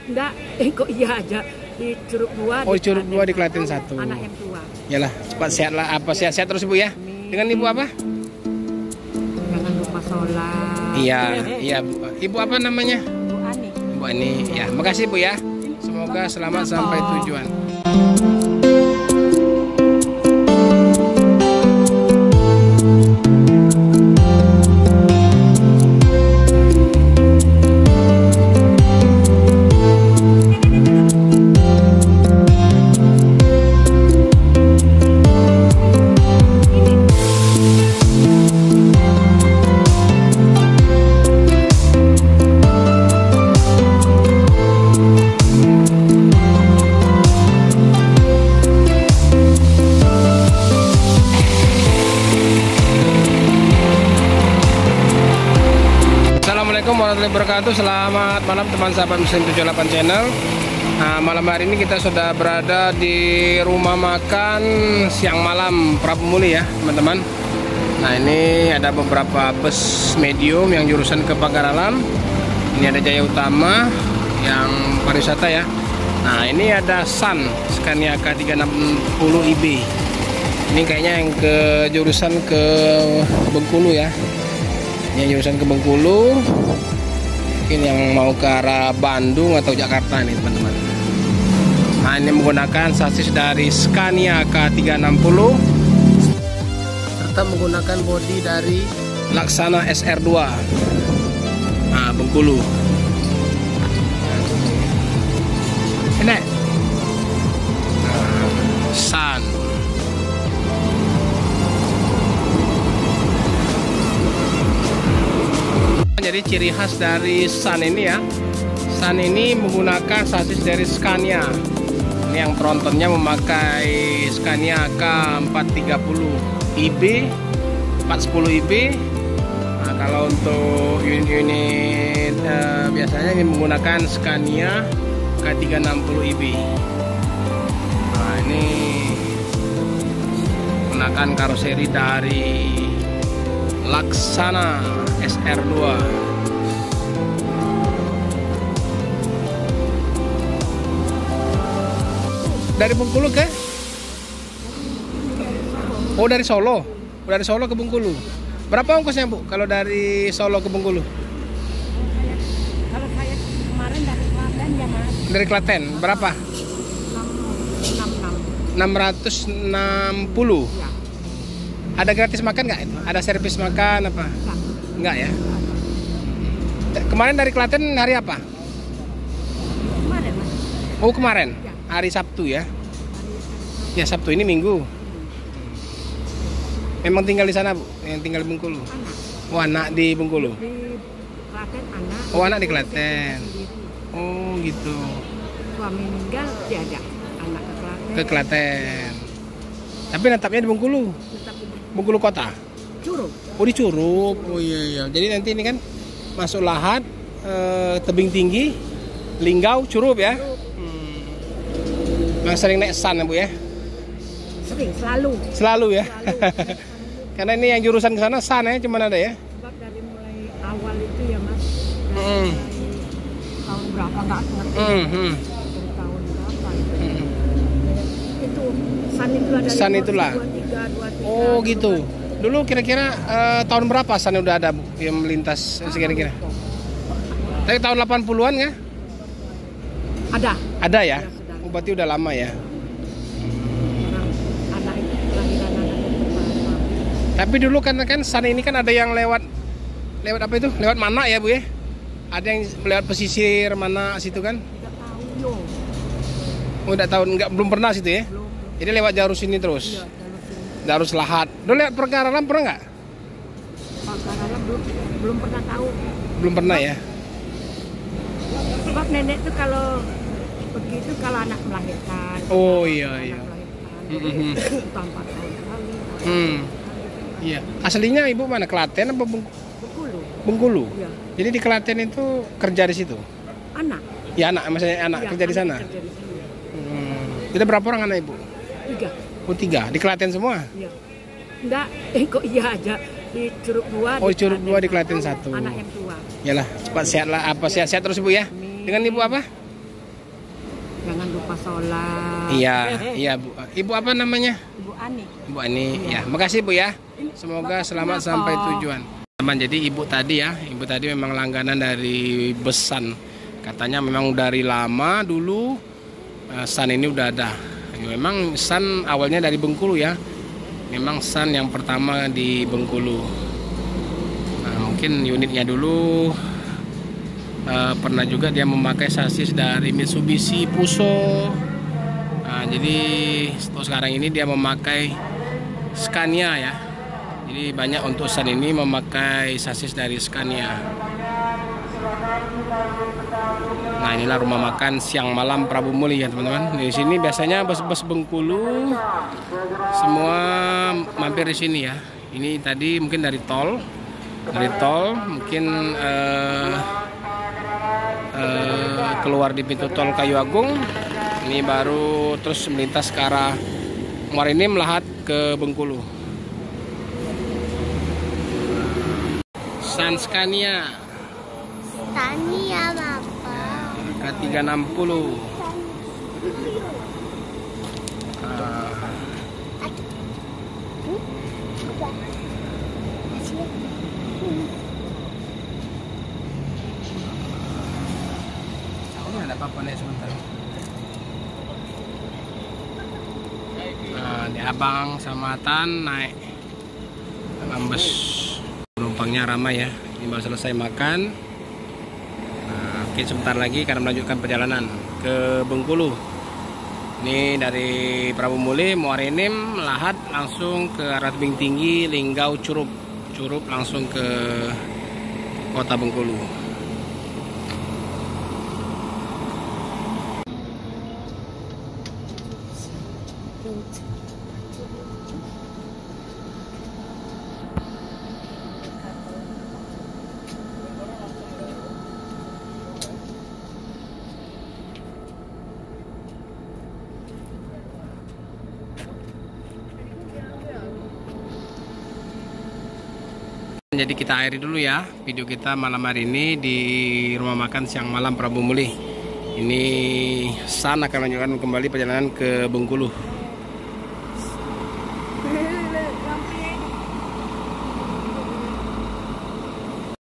Enggak, kok iya aja di Curug 2. Oh, di Curug 2 di Klaten 1. Anak yang tua. Yalah, cepat sehat lah. Apa sehat-sehat terus Ibu ya? Dengan Ibu apa? Jangan lupa sholat. Iya, iya. Ibu apa namanya? Bu Ani. Bu Ani. Ya, makasih Bu ya. Semoga selamat sampai tujuan. Assalamualaikum warahmatullahi wabarakatuh. Selamat malam teman sahabat Muslim 78 channel. Nah, malam hari ini kita sudah berada di rumah makan siang malam Prabu Muli ya teman-teman. Nah, ini ada beberapa bus medium yang jurusan ke Pagar Alam. Ini ada Jaya Utama yang pariwisata ya. Nah, ini ada Sun Scania K360 IB. Ini kayaknya yang ke jurusan ke Bengkulu ya. Yang jurusan ke Bengkulu, mungkin yang mau ke arah Bandung atau Jakarta nih teman-teman. Nah, ini menggunakan sasis dari Scania K360 serta menggunakan bodi dari Laksana SR2 nah, Bengkulu. Ini Sun. Jadi ciri khas dari Sun ini ya, Sun ini menggunakan sasis dari Scania. Ini yang trontonnya memakai Scania K430 IB, 410 IB. Nah, kalau untuk unit-unit biasanya ini menggunakan Scania K360 IB. Nah, ini menggunakan karoseri dari Laksana SR2. Dari Bengkulu ke? Oh, dari Solo. Dari Solo ke Bengkulu. Berapa ongkosnya Bu kalau dari Solo ke Bengkulu? Kalau saya kemarin dari Klaten ya Mas. Dari Klaten berapa? 660. Ya. Ada gratis makan nggak itu? Ada servis makan apa? Enggak ya? Kemarin dari Klaten hari apa? Kemarin Mas. Oh kemarin? Ya. Hari Sabtu ya? Ya Sabtu, ini Minggu. Memang tinggal di sana Bu? Yang tinggal di Bengkulu? Anak. Oh anak di Bengkulu? Di Klaten anak. Oh anak di Klaten. Oh gitu. Suami meninggal diajak anak ke Klaten. Ke Klaten. Tapi netapnya di Bengkulu? Tetap di Bengkulu kota? Curug. Oh di Curug. Oh iya iya. Jadi nanti ini kan masuk Lahat, tebing tinggi, Linggau, Curug ya. Nah, sering naik Sun ya Bu ya? Sering, selalu. Selalu ya. Karena ini yang jurusan ke sana Sun ya, cuman ada ya. Sebab dari mulai awal itu ya Mas. Dari tahun berapa nggak ngerti. Dari tahun berapa itu. Itu Sun itu ada Sun itulah. 23. Oh gitu. Dulu kira-kira tahun berapa Sun udah ada Bu yang melintas kira-kira? Tapi tahun 80-an ya? Ada. Ada ya? Sudah. Oh, berarti udah lama ya. Anak itu kelahiran anak itu. Tapi dulu kan Sun ini kan ada yang lewat apa itu? Lewat mana ya Bu ya? Ada yang lewat pesisir mana situ kan? Tidak tahu yo. Oh, enggak tahu, belum pernah situ ya? Belum. Jadi lewat jalur sini terus. Iya, jalur sini. Jalur Lahat. Dulu lewat Pagar Alam pernah nggak? Pagar belum pernah tahu. Belum pernah ya? Sebab nenek tuh kalau begitu kalau anak melahirkan. Oh iya iya. Tanpa tahun kali. Iya. Aslinya Ibu mana? Klaten apa Bengkulu. Bengkulu? Iya. Jadi di Klaten itu kerja di situ? Anak. Ya anak, maksudnya anak Iya, kerja di sana? kerja di sini. Jadi berapa orang anak Ibu? 3. Oh 3, di Klaten semua? Iya. Enggak, kok iya aja di Curug 2. Oh di Curug 2 di Klaten 1. Anak yang tua. Yalah, cepat sehat lah. Apa sehat-sehat terus Ibu ya? Amin. Dengan Ibu apa? Jangan lupa sholat. Iya, iya Bu. Ibu apa namanya? Ibu Ani. Ibu Ani. Ya, makasih Bu ya. Semoga selamat sampai tujuan. Teman, jadi ibu tadi ya, ibu tadi memang langganan dari Besan. Katanya memang dari lama dulu San ini udah ada. Memang San awalnya dari Bengkulu ya. Memang San yang pertama di Bengkulu. Nah, mungkin unitnya dulu pernah juga dia memakai sasis dari Mitsubishi Fuso. Nah, jadi sekarang ini dia memakai Scania ya. Jadi banyak untuk San ini memakai sasis dari Scania. Nah, inilah rumah makan siang malam Prabu Muli ya teman-teman. Di sini biasanya bus-bus Bengkulu semua mampir di sini ya. Ini tadi mungkin dari tol, mungkin keluar di pintu tol Kayu Agung. Ini baru terus melintas ke arah Muara Enim melahat ke Bengkulu. San Scania Bapak. K360. Ini ada apa-apa nih sebentar. Nah, di Abang sama Tan naik dalam bus. Penumpangnya ramai ya. Ini baru selesai makan. Nah, oke, sebentar lagi karena melanjutkan perjalanan ke Bengkulu. Ini dari Prabu Muli, Muara Enim, Lahat langsung ke arah Tebing Tinggi, Linggau, Curup langsung ke kota Bengkulu. Jadi kita akhiri dulu ya video kita malam hari ini di rumah makan siang malam Prabu Muli. Ini San akan melanjutkan kembali perjalanan ke Bengkulu.